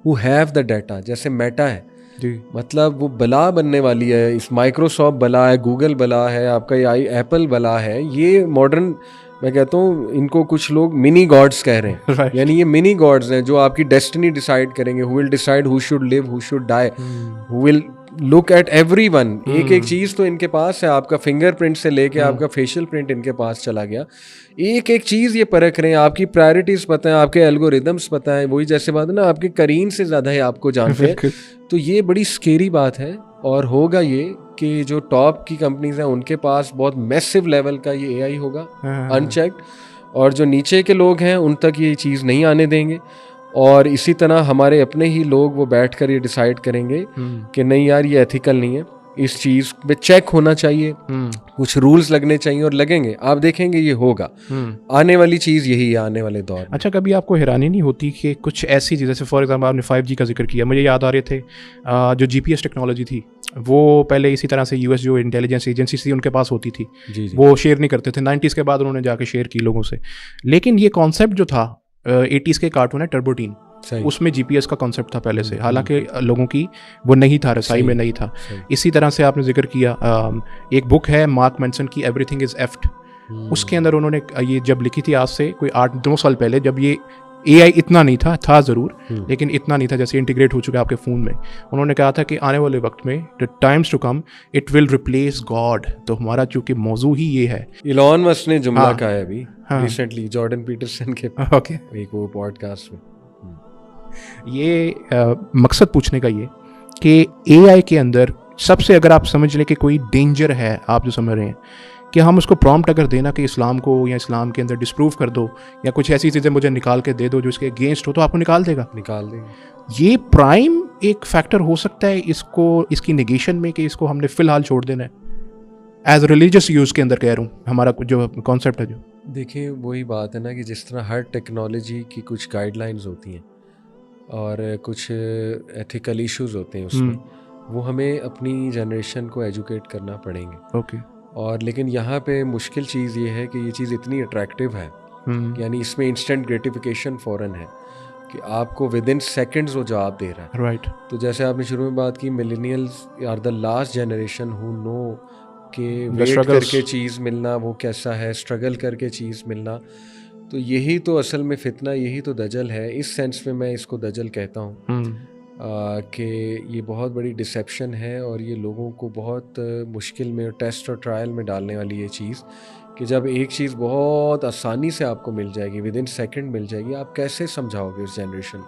who have the data, जैसे मेटा है जी, मतलब वो बला बनने वाली है, इस माइक्रोसॉफ्ट बला है, गूगल बला है, आपका ये एप्पल बला है, ये मॉडर्न, मैं कहता हूँ इनको कुछ लोग मिनी गॉड्स कह रहे हैं। right. यानी ये मिनी गॉड्स हैं जो आपकी डेस्टिनी डिसाइड करेंगे, who will decide who should live, who should die, who will look at everyone. एक एक चीज़ तो इनके पास है, आपका फिंगरप्रिंट से लेके आपका फेशियल प्रिंट इनके पास चला गया, एक एक चीज़ ये परख रहे हैं, आपकी प्रायोरिटीज़ पता है, आपके एल्गोरिदम्स पता है, वही जैसे बात है ना, आपके करीन से ज़्यादा है आपको जानते हैं। तो ये बड़ी स्केरी बात है, और होगा ये कि जो टॉप की कंपनीज हैं उनके पास बहुत मैसिव लेवल का ये AI होगा अनचेक्ड, और जो नीचे के लोग हैं उन तक ये चीज़ नहीं आने देंगे। और इसी तरह हमारे अपने ही लोग वो बैठ कर ये डिसाइड करेंगे कि नहीं यार ये एथिकल नहीं है, इस चीज़ पे चेक होना चाहिए, कुछ रूल्स लगने चाहिए और लगेंगे, आप देखेंगे ये होगा। आने वाली चीज़ यही है आने वाले दौर में। अच्छा, कभी आपको हैरानी नहीं होती कि कुछ ऐसी चीज़, जैसे फॉर एग्जांपल आपने 5G का जिक्र किया, मुझे याद आ रहे थे जो GPS टेक्नोलॉजी थी वो पहले इसी तरह से US जो इंटेलिजेंस एजेंसी थी उनके पास होती थी, वो शेयर नहीं करते थे। 90s के बाद उन्होंने जाके शेयर की लोगों से। लेकिन ये कॉन्सेप्ट जो था 80s के कार्टून है टर्बोटीन, उसमें GPS का कॉन्सेप्ट था पहले से, हालांकि लोगों की वो नहीं था, रसाई में नहीं था। इसी तरह से आपने जिक्र किया, एक बुक है मार्क मैनसन की, एवरीथिंग इज एफ्ट, उसके अंदर उन्होंने ये जब लिखी थी आज से कोई 8-9 साल पहले, जब ये AI इतना नहीं था ज़रूर, लेकिन इतना नहीं था जैसे इंटीग्रेट हो चुका है आपके फ़ोन में। उन्होंने कहा था कि आने वाले वक्त में the times to come it will replace God. तो हमारा चूँकि मौजू ही ये है, इलॉन मस्क ने जुमला कहा है अभी रिसेंटली जॉर्डन पीटरसन के एक वो पॉडकास्ट में। ये मकसद पूछने का ये कि AI के अंदर सबसे, अगर आप समझ लें कि कोई डेंजर है, आप जो समझ रहे हैं कि हम उसको प्रॉम्प्ट अगर देना कि इस्लाम को या इस्लाम के अंदर डिस्प्रूव कर दो या कुछ ऐसी चीज़ें मुझे निकाल के दे दो जो इसके अगेंस्ट हो, तो आपको निकाल देगा। ये प्राइम एक फैक्टर हो सकता है इसको, इसकी नेगेशन में, कि इसको हमने फ़िलहाल छोड़ देना है। एज रिलीजियस यूज़ के अंदर कह रहा हूँ, हमारा जो कॉन्सेप्ट है। जो देखिए वही बात है ना कि जिस तरह हर टेक्नोलॉजी की कुछ गाइडलाइंस होती हैं और कुछ एथिकल इश्यूज होते हैं उसमें, वो हमें अपनी जनरेशन को एजुकेट करना पड़ेंगे। और लेकिन यहाँ पे मुश्किल चीज़ ये है कि ये चीज़ इतनी अट्रैक्टिव है, यानी इसमें इंस्टेंट ग्रेटिफिकेशन फ़ौरन है कि आपको विद इन सेकेंड्स वो जवाब दे रहा है। राइट। तो जैसे आपने शुरू में बात की, millennials are the last generation who know कि वेट करके चीज़ मिलना वो कैसा है, स्ट्रगल करके चीज़ मिलना। तो यही तो असल में फितना, यही तो दजल है। इस सेंस में मैं इसको दजल कहता हूँ कि ये बहुत बड़ी डिसेप्शन है और ये लोगों को बहुत मुश्किल में, टेस्ट और ट्रायल में डालने वाली ये चीज़ कि जब एक चीज़ बहुत आसानी से आपको मिल जाएगी, विद इन सेकेंड मिल जाएगी, आप कैसे समझाओगे उस जनरेशन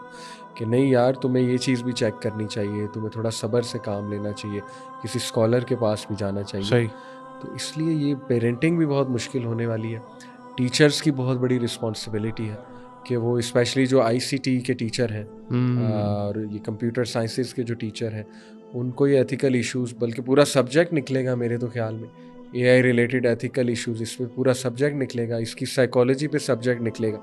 कि नहीं यार तुम्हें ये चीज़ भी चेक करनी चाहिए, तुम्हें थोड़ा सब्र से काम लेना चाहिए, किसी स्कॉलर के पास भी जाना चाहिए। सही। तो इसलिए ये पेरेंटिंग भी बहुत मुश्किल होने वाली है। टीचर्स की बहुत बड़ी रिस्पॉन्सिबिलिटी है कि वो स्पेशली जो ICT के टीचर हैं और ये कंप्यूटर साइंसेस के जो टीचर हैं, उनको ये एथिकल इश्यूज़, बल्कि पूरा सब्जेक्ट निकलेगा मेरे तो ख्याल में, AI रिलेटेड एथिकल इश्यूज़, इसमें पूरा सब्जेक्ट निकलेगा, इसकी साइकोलॉजी पे सब्जेक्ट निकलेगा।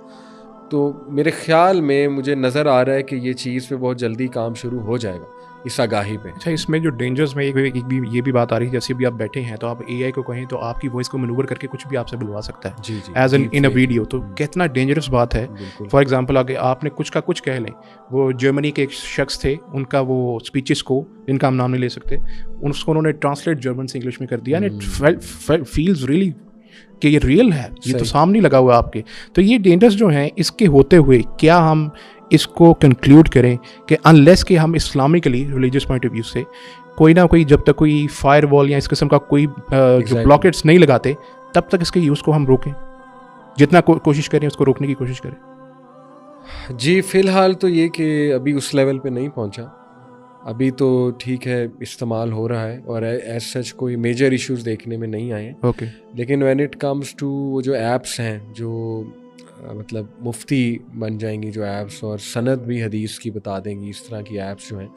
तो मेरे ख्याल में मुझे नज़र आ रहा है कि ये चीज़ पे बहुत जल्दी काम शुरू हो जाएगा इस आगाही पे। अच्छा, इसमें जो डेंजर्स में ये भी बात आ रही है, जैसे भी आप बैठे हैं तो आप AI को कहें तो आपकी वॉइस को मैनूवर करके कुछ भी आपसे बुलवा सकता है, जी एज इन अ वीडियो। तो कितना डेंजरस बात है। फॉर एग्जांपल अगर आपने कुछ का कुछ कह लें, वो जर्मनी के एक शख्स थे, उनका वो स्पीचेस को, जिनका हम नाम नहीं ले सकते, उसको उन्होंने ट्रांसलेट जर्मन से इंग्लिश में कर दिया, एंड इट फील्स रियली कि ये रियल है, ये तो सामने लगा हुआ है आपके। तो ये डेंजर्स जो हैं, इसके होते हुए क्या हम इसको कंक्लूड करें कि अनलेस कि हम Islamically religious point of view से कोई ना कोई, जब तक कोई फायर वॉल या इस किस्म का कोई जो ब्लॉकेट्स नहीं लगाते, तब तक इसके यूज़ को हम रोकें, जितना कोशिश करें उसको रोकने की कोशिश करें। जी, फ़िलहाल तो ये कि अभी उस लेवल पे नहीं पहुंचा, अभी तो ठीक है, इस्तेमाल हो रहा है और एज सच कोई मेजर इश्यूज़ देखने में नहीं आए। ओके। लेकिन व्हेन इट कम्स टू वो जो ऐप्स हैं, जो मतलब मुफ्ती बन जाएंगी जो ऐप्स, और सनद भी हदीस की बता देंगी, इस तरह की ऐप्स जो हैं,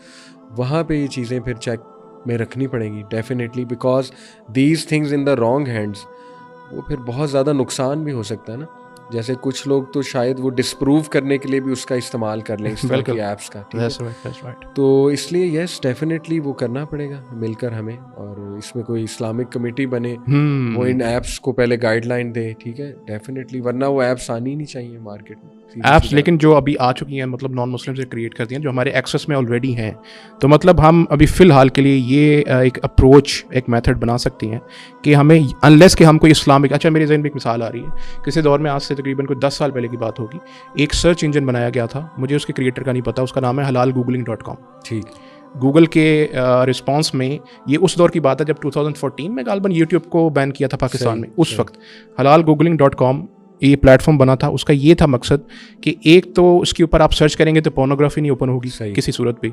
वहाँ पे ये चीज़ें फिर चेक में रखनी पड़ेंगी definitely, because these things in the wrong hands, वो फिर बहुत ज़्यादा नुकसान भी हो सकता है ना। जैसे कुछ लोग तो शायद वो डिस्प्रूव करने के लिए भी उसका इस्तेमाल कर लें, इस तरह की ऐप्स का। That's right. तो इसलिए यस, डेफिनेटली वो करना पड़ेगा मिलकर हमें, और इसमें कोई इस्लामिक कमेटी बने, वो इन ऐप्स को पहले गाइडलाइन दे, ठीक है, डेफिनेटली, वरना वो ऐप्स आनी नहीं चाहिए मार्केट में ऐप्स। लेकिन जो अभी आ चुकी हैं, मतलब नॉन मुस्लिम से क्रिएट कर दी हैं, जो हमारे एक्सेस में ऑलरेडी हैं, तो मतलब हम अभी फ़िलहाल के लिए ये एक अप्रोच, एक मेथड बना सकती हैं कि हमें, अनलेस कि हम कोई इस्लामिक, अच्छा मेरे जहन में एक मिसाल आ रही है, किसी दौर में आज से तकरीबन कोई 10 साल पहले की बात होगी, एक सर्च इंजन बनाया गया था, मुझे उसके क्रिएटर का नहीं पता, उसका नाम है halalgoogling.com। ठीक। गूगल के रिस्पांस में, ये उस दौर की बात है जब 2014 में गालबन यूट्यूब को बैन किया था पाकिस्तान में, उस वक्त halalgoogling.com ये प्लेटफॉर्म बना था उसका ये था मकसद कि एक तो उसके ऊपर आप सर्च करेंगे तो पोर्नोग्राफी नहीं ओपन होगी किसी सूरत पे,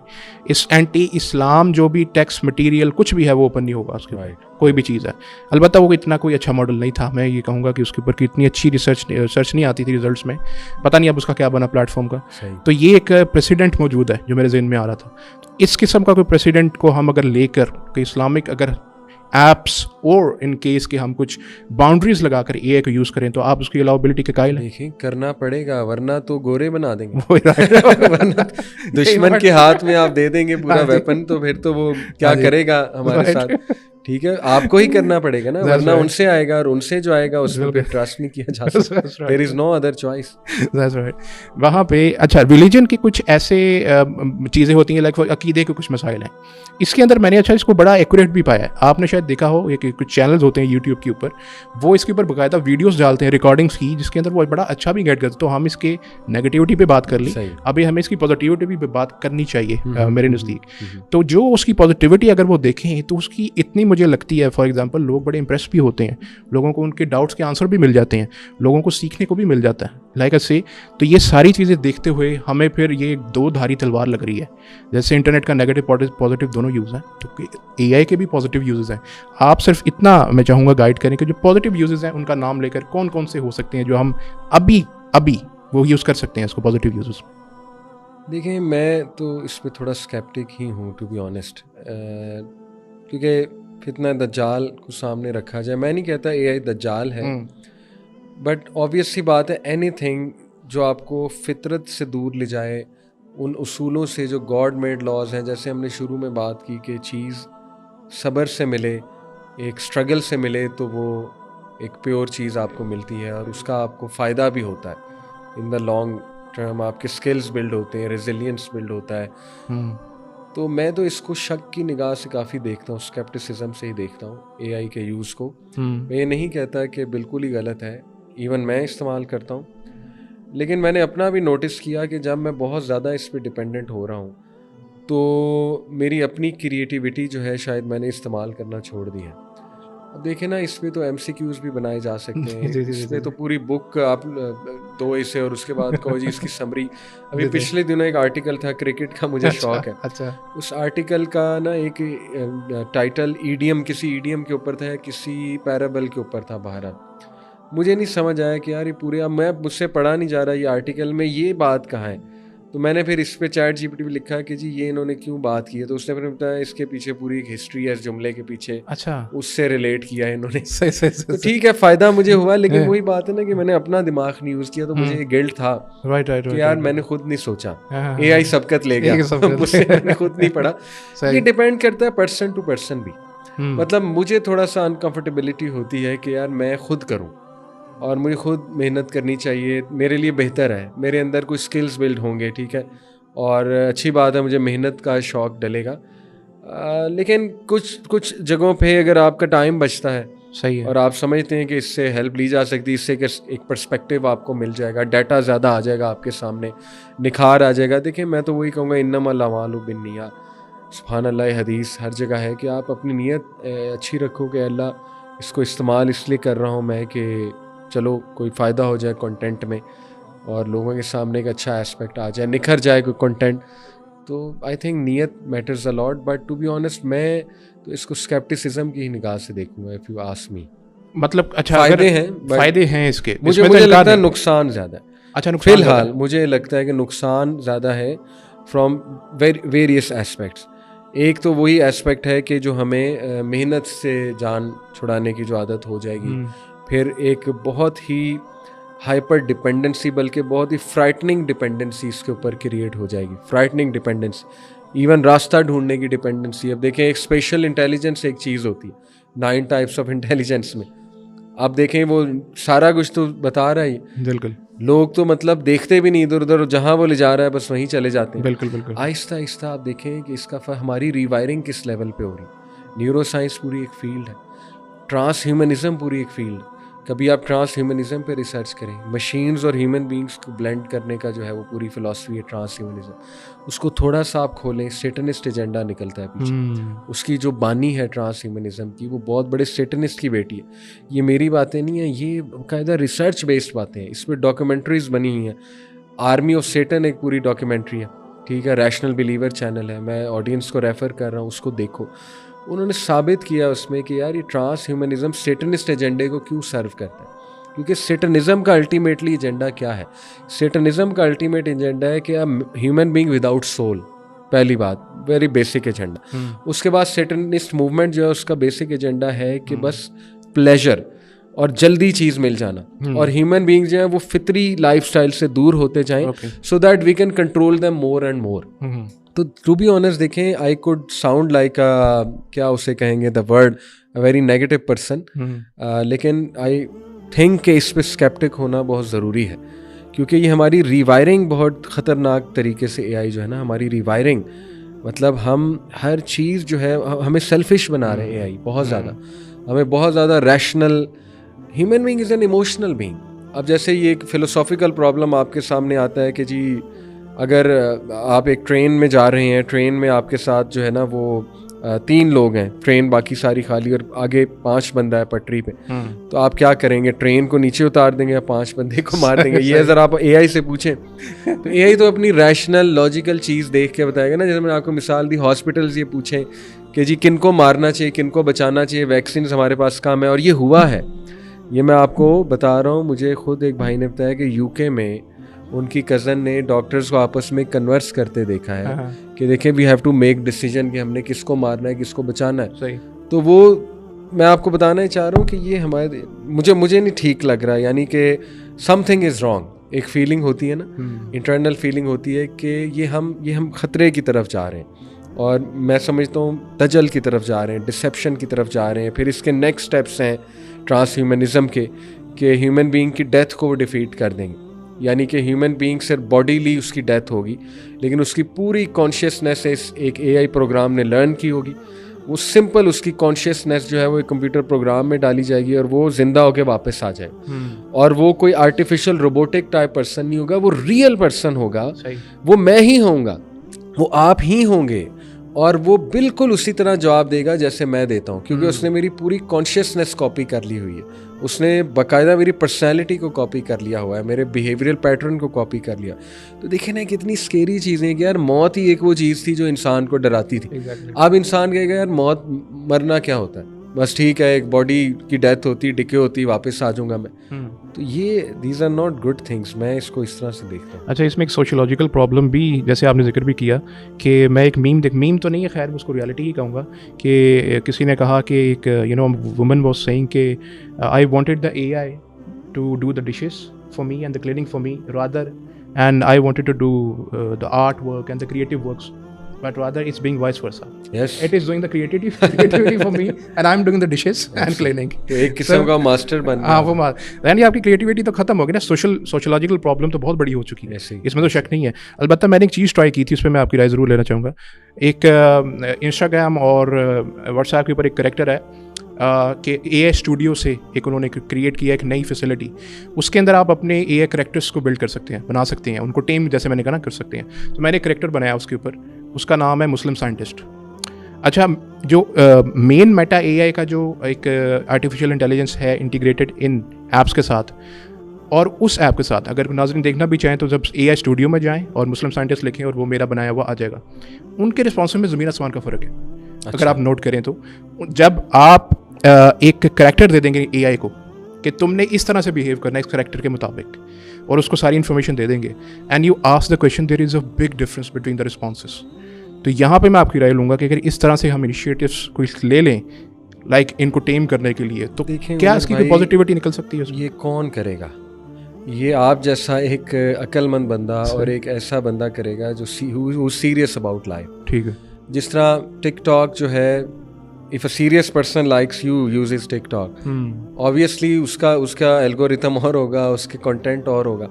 इस एंटी इस्लाम जो भी टेक्स्ट मटेरियल कुछ भी है वो ओपन नहीं होगा उसके ऊपर, कोई भी चीज़ है। अलबत्ता वो इतना कोई अच्छा मॉडल नहीं था, मैं ये कहूँगा कि उसके ऊपर की इतनी अच्छी सर्च नहीं आती थी रिजल्ट्स में, पता नहीं अब उसका क्या बना प्लेटफॉर्म का। तो ये एक प्रेसिडेंट मौजूद है जो मेरे जहन में आ रहा था। इस किस्म का कोई प्रेसिडेंट को हम अगर लेकर कोई इस्लामिक अगर एप्स और इन केस के हम कुछ बाउंड्रीज लगाकर एआई को यूज़ करें तो आप उसकी अलाउबिलिटी के कायल हैं। देखिए करना पड़ेगा वरना तो गोरे बना देंगे वरना दुश्मन के हाथ में आप दे देंगे पूरा वेपन, तो फिर तो वो क्या करेगा हमारे साथ। ठीक है, आपको ही करना पड़ेगा ना, वरना उनसे आएगा और उनसे जो आएगा उस पर ट्रस्ट नहीं किया जा सकता। There is no other choice. That's right. वहाँ पे अच्छा रिलीजन की कुछ ऐसे चीज़ें होती हैं, लाइक अकीदे के कुछ मसाइल हैं, इसके अंदर मैंने अच्छा इसको बड़ा एक्यूरेट भी पाया है। आपने शायद देखा हो एक कुछ चैनल्स होते हैं यूट्यूब के ऊपर, वो इसके ऊपर बाकायदा वीडियोस डालते हैं रिकॉर्डिंग्स की, जिसके अंदर वो बड़ा अच्छा भी गाइड करते हैं। तो हम इसके नेगेटिविटी पे बात कर ली, अभी हमें इसकी पॉजिटिविटी भी बात करनी चाहिए मेरे नज़दीक। तो जो उसकी पॉजिटिविटी अगर वो देखें तो उसकी इतनी मुझे लगती है, फॉर एग्जांपल लोग बड़े इंप्रेस भी होते हैं, लोगों को उनके डाउट्स के आंसर भी मिल जाते हैं, लोगों को सीखने को भी मिल जाता है लाइक से। तो ये सारी चीज़ें देखते हुए हमें फिर ये दो धारी तलवार लग रही है, जैसे इंटरनेट का नेगेटिव पॉजिटिव दोनों यूज़ हैं, तो एआई के भी पॉजिटिव यूजेस हैं। आप सिर्फ इतना मैं चाहूँगा गाइड करें कि जो पॉजिटिव यूजेस हैं उनका नाम लेकर कौन कौन से हो सकते हैं जो हम अभी वो यूज़ कर सकते हैं इसको पॉजिटिव यूजेस। देखिए मैं तो इस पर थोड़ा स्केप्टिक ही हूँ टू बी ऑनेस्ट, क्योंकि कितना दज्जाल को सामने रखा जाए, मैं नहीं कहता एआई दज्जाल है, बट ऑब्वियस सी बात है एनीथिंग जो आपको फितरत से दूर ले जाए, उन उसूलों से जो गॉड मेड लॉज हैं, जैसे हमने शुरू में बात की कि चीज़ सब्र से मिले, एक स्ट्रगल से मिले तो वो एक प्योर चीज़ आपको मिलती है और उसका आपको फ़ायदा भी होता है इन द लॉन्ग टर्म, आपके स्किल्स बिल्ड होते हैं, रेजिलियंस बिल्ड होता है। तो मैं तो इसको शक की निगाह से काफ़ी देखता हूँ, स्केप्टिसिज्म से ही देखता हूँ एआई के यूज़ को। मैं ये नहीं कहता कि बिल्कुल ही गलत है, इवन मैं इस्तेमाल करता हूँ, लेकिन मैंने अपना भी नोटिस किया कि जब मैं बहुत ज़्यादा इस पर डिपेंडेंट हो रहा हूँ तो मेरी अपनी क्रिएटिविटी जो है शायद मैंने इस्तेमाल करना छोड़ दी है। अब देखें ना, इस पे तो MCQs भी बनाए जा सकते हैं, इस पे तो पूरी बुक आप दो इसे और उसके बाद कहो जी इसकी समरी। अभी पिछले दिनों एक आर्टिकल था, क्रिकेट का मुझे शौक है, उस आर्टिकल का ना एक टाइटल ईडीएम, किसी ईडीएम के ऊपर था, किसी पैराबल के ऊपर था। बहरहाल मुझे नहीं समझ आया कि यार ये पूरे, अब मैं मुझसे पढ़ा नहीं जा रहा ये आर्टिकल में ये बात कहाँ है, तो मैंने फिर इस पे चैट जीपीटी पे लिखा कि जी ये इन्होंने क्यों बात की है, तो उसने फिर बताया इसके पीछे पूरी एक हिस्ट्री है इस जुमले के पीछे, अच्छा उससे रिलेट किया है इन्होंने। तो ठीक है, फ़ायदा मुझे हुआ, लेकिन वही बात है ना कि मैंने अपना दिमाग नहीं यूज़ किया, तो मुझे गिल्ट था कि यार मैंने खुद नहीं सोचा, एआई सबकत ले गया, मुझसे मैंने खुद नहीं पढ़ा। ये डिपेंड करता है पर्सन टू पर्सन भी, मतलब मुझे थोड़ा सा अनकम्फर्टेबिलिटी होती है कि यार मैं खुद करूँ और मुझे खुद मेहनत करनी चाहिए, मेरे लिए बेहतर है, मेरे अंदर कुछ स्किल्स बिल्ड होंगे, ठीक है, और अच्छी बात है, मुझे मेहनत का शौक़ डलेगा। लेकिन कुछ जगहों पे अगर आपका टाइम बचता है, सही है, और आप समझते हैं कि इससे हेल्प ली जा सकती है, इससे एक पर्सपेक्टिव आपको मिल जाएगा, डाटा ज़्यादा आ जाएगा आपके सामने, निखार आ जाएगा। देखिए मैं तो वही कहूँगा इन्नमल अमालु बिन्नियात, सुभान अल्लाह, हदीस हर जगह है कि आप अपनी नीयत अच्छी रखो कि अल्लाह इसको इस्तेमाल इसलिए कर रहा हूँ मैं कि चलो कोई फ़ायदा हो जाए कंटेंट में और लोगों के सामने एक अच्छा एस्पेक्ट आ जाए, निखर जाए कोई कंटेंट। तो आई थिंक नीयत matters a lot, but to be honest मैं तो इसको स्केप्टिसिज्म की ही निगाह से देखूंगा इफ़ यू आस्क मी। मतलब अच्छा फ़ायदे हैं इसके, मुझे लगता है नुकसान ज़्यादा है। अच्छा, फिलहाल मुझे लगता है कि नुकसान ज़्यादा है फ्रॉम वेरियस एस्पेक्ट्स। एक तो वही एस्पेक्ट है कि जो हमें मेहनत से जान छुड़ाने की जो आदत हो जाएगी, फिर एक बहुत ही हाइपर डिपेंडेंसी, बल्कि बहुत ही फ्राइटनिंग डिपेंडेंसी इसके ऊपर क्रिएट हो जाएगी, फ्राइटनिंग डिपेंडेंसी, इवन रास्ता ढूंढने की डिपेंडेंसी। अब देखें एक स्पेशल इंटेलिजेंस एक चीज़ होती है, 9 टाइप्स ऑफ इंटेलिजेंस में, आप देखें वो सारा कुछ तो बता रहा है, बिल्कुल, लोग तो मतलब देखते भी नहीं इधर उधर, जहाँ वो ले जा रहा है बस वहीं चले जाते हैं। बिल्कुल बिल्कुल। आहिस्ता आहिस्ता आप देखें कि इसका हमारी रीवायरिंग किस लेवल पे हो रही है। न्यूरो साइंस पूरी एक फील्ड है, ट्रांस ह्यूमनिज्म पूरी एक फील्ड, कभी आप ट्रांस ह्यूमनिज्म पे रिसर्च करें, मशीन्स और ह्यूमन बींग्स को ब्लेंड करने का जो है वो पूरी फिलॉसफी है ट्रांस ह्यूमनिज्म, उसको थोड़ा सा आप खोलें, सेटनिस्ट एजेंडा निकलता है पीछे। उसकी जो बानी है ट्रांस ह्यूमनिज्म की, वो बहुत बड़े सेटनिस्ट की बेटी है। ये मेरी बातें नहीं है, ये बाकायदा रिसर्च बेस्ड बातें हैं, इसमें डॉक्यूमेंट्रीज बनी हुई हैं। आर्मी ऑफ सेटन एक पूरी डॉक्यूमेंट्री है, ठीक है, रैशनल बिलीवर चैनल है, मैं ऑडियंस को रेफ़र कर रहा हूँ, उसको देखो। उन्होंने साबित किया उसमें कि यार ये ट्रांस ह्यूमनिज्म सेटनिस्ट एजेंडे को क्यों सर्व करता है, क्योंकि सेटनिज्म का अल्टीमेटली एजेंडा क्या है? सेटनिज्म का अल्टीमेट एजेंडा है कि ह्यूमन बीइंग विदाउट सोल, पहली बात, वेरी बेसिक एजेंडा। उसके बाद सेटनिस्ट मूवमेंट जो है उसका बेसिक एजेंडा है कि बस प्लेजर और जल्दी चीज़ मिल जाना, और ह्यूमन बीइंग जो है वो फितरी लाइफस्टाइल से दूर होते जाएं, so that we can control them more and more. तो टू बी ऑनेस्ट देखें, आई कुड साउंड लाइक क्या उसे कहेंगे, the word a very negative person, लेकिन आई थिंक कि इस पे स्केप्टिक होना बहुत ज़रूरी है, क्योंकि ये हमारी रिवायरिंग बहुत ख़तरनाक तरीके से एआई जो है ना, हमारी रिवायरिंग मतलब हम हर चीज़ जो है हमें सेल्फिश बना रहे हैं एआई बहुत ज़्यादा, हमें बहुत ज़्यादा rational. Human being is an emotional being. अब जैसे ये एक फ़िलोसॉफिकल प्रॉब्लम आपके सामने आता है कि जी अगर आप एक ट्रेन में जा रहे हैं, ट्रेन में आपके साथ जो है ना वो 3 लोग हैं, ट्रेन बाकी सारी खाली और आगे 5 बंदा है पटरी पे, तो आप क्या करेंगे? ट्रेन को नीचे उतार देंगे या 5 बंदे को मार देंगे? ये अगर आप एआई से पूछें तो एआई तो अपनी रैशनल लॉजिकल चीज़ देख के बताएगा ना। जैसे मैंने आपको मिसाल दी, हॉस्पिटल्स ये पूछें कि जी किनको मारना चाहिए, किनको बचाना चाहिए, वैक्सीन हमारे पास कम है, और ये हुआ है। ये मैं आपको बता रहा हूँ, मुझे खुद एक भाई ने बताया कि यूके में उनकी कज़न ने डॉक्टर्स को आपस में कन्वर्स करते देखा है कि देखें we have to make decision कि हमने किसको मारना है, किसको बचाना है। सही। तो वो मैं आपको बताना ही चाह रहा हूँ कि ये हमारे मुझे नहीं ठीक लग रहा, यानी कि समथिंग इज़ रॉन्ग। एक फीलिंग होती है ना, इंटरनल फीलिंग होती है कि ये हम ख़तरे की तरफ जा रहे हैं, और मैं समझता हूँ दजल की तरफ जा रहे हैं, डिसेप्शन की तरफ जा रहे हैं। फिर इसके नेक्स्ट स्टेप्स हैं ट्रांस ह्यूमनिज्म के ह्यूमन बीइंग की डेथ को वो डिफीट कर देंगे, यानी कि ह्यूमन बीइंग सिर्फ बॉडीली उसकी डेथ होगी, लेकिन उसकी पूरी कॉन्शियसनेस एक एआई प्रोग्राम ने लर्न की होगी, वो सिंपल उसकी कॉन्शियसनेस जो है वो एक कंप्यूटर प्रोग्राम में डाली जाएगी और वो जिंदा होकर वापस आ जाएगा। और वो कोई आर्टिफिशियल रोबोटिक टाइप पर्सन नहीं होगा, वो रियल पर्सन होगा। वो मैं ही होऊंगा, वो आप ही होंगे, और वो बिल्कुल उसी तरह जवाब देगा जैसे मैं देता हूँ, क्योंकि उसने मेरी पूरी कॉन्शियसनेस कॉपी कर ली हुई है, उसने बाकायदा मेरी पर्सनैलिटी को कॉपी कर लिया हुआ है, मेरे बिहेवियरल पैटर्न को कॉपी कर लिया। तो देखिए ना कितनी स्केरी चीज़ें कि यार मौत ही एक वो चीज़ थी जो इंसान को डराती थी। अब इंसान कहेगा यार मौत, मरना क्या होता है, बस ठीक है एक बॉडी की डेथ होती, डिके होती, वापस आ जाऊंगा मैं। तो ये these are not good things, मैं इसको इस तरह से देखता हूँ। अच्छा, इसमें एक सोशियोलॉजिकल प्रॉब्लम भी जैसे आपने जिक्र भी किया कि मैं एक मीम तो नहीं है, खैर उसको रियलिटी ही कहूँगा, कि किसी ने कहा कि एक वुमन वाज सेइंग कि I wanted the AI to do the dishes for me and the cleaning for me rather, and I wanted to do the art work and the creative works, but rather it's being vice versa. Yes, it is doing the creativity for me and I'm doing the dishes and cleaning. तो एक किस्म का मास्टर बन गया। हाँ, वो यानी आपकी क्रिएटिविटी तो खत्म हो गई ना। सोशलॉजिकल प्रॉब्लम तो बहुत बड़ी हो चुकी है, इसमें तो शक नहीं है। अलबत्ता मैंने एक चीज़ ट्राई की थी, उस पर मैं आपकी राय ज़रूर लेना चाहूँगा। एक इंस्टाग्राम और व्हाट्सएप के ऊपर एक करेक्टर है कि AI स्टूडियो से एक उन्होंने क्रिएट किया एक नई फैसिलिटी, उसके अंदर आप अपने AI करेक्टर्स को बिल्ड कर सकते हैं, बना सकते हैं, उनको टेम जैसे मैंने कहा ना कर सकते हैं। तो मैंने एक करेक्टर बनाया उसके ऊपर, उसका नाम है मुस्लिम साइंटिस्ट। अच्छा, जो मेन मेटा AI का जो एक आर्टिफिशियल इंटेलिजेंस है इंटीग्रेटेड इन ऐप्स के साथ, और उस ऐप के साथ अगर नाज़रीन देखना भी चाहें तो जब AI स्टूडियो में जाएं और मुस्लिम साइंटिस्ट लिखें और वो मेरा बनाया हुआ आ जाएगा, उनके रिस्पॉन्स में ज़मीन आसमान का फ़र्क है। अच्छा। अगर आप नोट करें तो जब आप एक करैक्टर दे देंगे AI को कि तुमने इस तरह से बिहेव करना है इस करैक्टर के मुताबिक, और उसको सारी इन्फॉर्मेशन दे देंगे, and you ask the question, there is a big difference between the responses. तो यहाँ पे मैं आपकी राय लूँगा कि अगर इस तरह से हम इनिशिएटिव्स कुछ ले लें लाइक इनको टेम करने के लिए, तो क्या इसकी कोई पॉजिटिविटी निकल सकती है? ये कौन करेगा? ये आप जैसा एक अक्लमंद बंदा और एक ऐसा बंदा करेगा जो सीरियस अबाउट लाइफ। ठीक है। जिस तरह टिकटॉक जो है if a serious person likes you uses TikTok, obviously उसका एल्गोरिथम और होगा, उसके कंटेंट और होगा,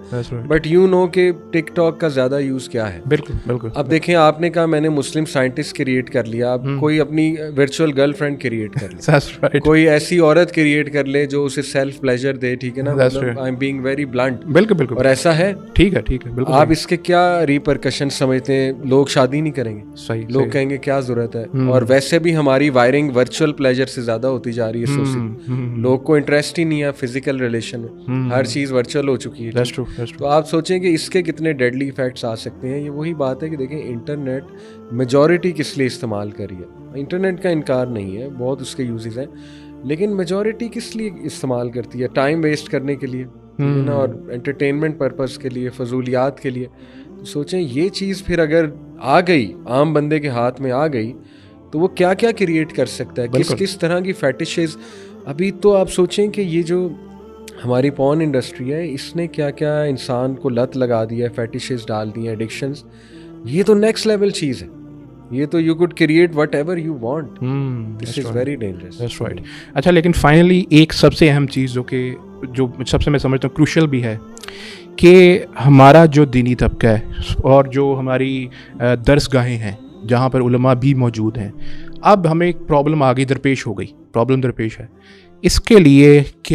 बट यू नो कि टिकटॉक का ज़्यादा यूज़ क्या है। बिल्कुल बिल्कुल। अब देखें, आपने कहा मैंने मुस्लिम साइंटिस्ट क्रिएट कर लिया, अब कोई अपनी वर्चुअल गर्लफ्रेंड क्रिएट कर ले, right. कोई ऐसी औरत क्रिएट कर ले जो उसे सेल्फ प्लेजर दे, ठीक है ना, मतलब I am being very blunt, बिल्कुल बिल्कुल, और ऐसा है, ठीक है बिल्कुल। आप इसके क्या रिपरकशन समझते हैं? लोग शादी नहीं करेंगे, सही, लोग कहेंगे क्या जरूरत है, और वैसे भी हमारी वायरिंग वर्चुअल प्लेजर से ज्यादा होती जा रही है सोशल, लोग को इंटरेस्ट ही नहीं है फिजिकल रिलेशन में, हर चीज वर्चुअल हो चुकी है। That's true. तो आप सोचें कि इसके कितने डेडली इफेक्ट्स आ सकते हैं। ये वही बात है कि देखें, इंटरनेट मेजॉरिटी किस लिए इस्तेमाल करी है, इंटरनेट का इनकार नहीं है, बहुत उसके यूजेस हैं, लेकिन मेजॉरिटी किस लिए इस्तेमाल करती है? टाइम वेस्ट करने के लिए, ना, और एंटरटेनमेंट पर्पस के लिए, फजूलियात के लिए। तो सोचें ये चीज़ फिर अगर आ गई, आम बंदे के हाथ में आ गई, तो वो क्या क्या क्रिएट कर सकता है, किस तरह की फैटिशेस। अभी तो आप सोचें कि ये जो हमारी पॉर्न इंडस्ट्री है, इसने क्या क्या इंसान को लत लगा दिया है, फैटिशेस डाल दी हैं, एडिक्शंस। ये तो नेक्स्ट लेवल चीज़ है, ये तो you could create what ever you want, this is very dangerous. That's right. अच्छा, लेकिन फाइनली एक सबसे अहम चीज़ जो सबसे मैं समझता हूँ क्रूशल भी है, कि हमारा जो दीनी तबका है और जो हमारी दरसगाहें हैं जहाँ पर उलमा भी मौजूद हैं, अब हमें एक प्रॉब्लम आ गई, दरपेश हो गई, प्रॉब्लम दरपेश है। इसके लिए क्या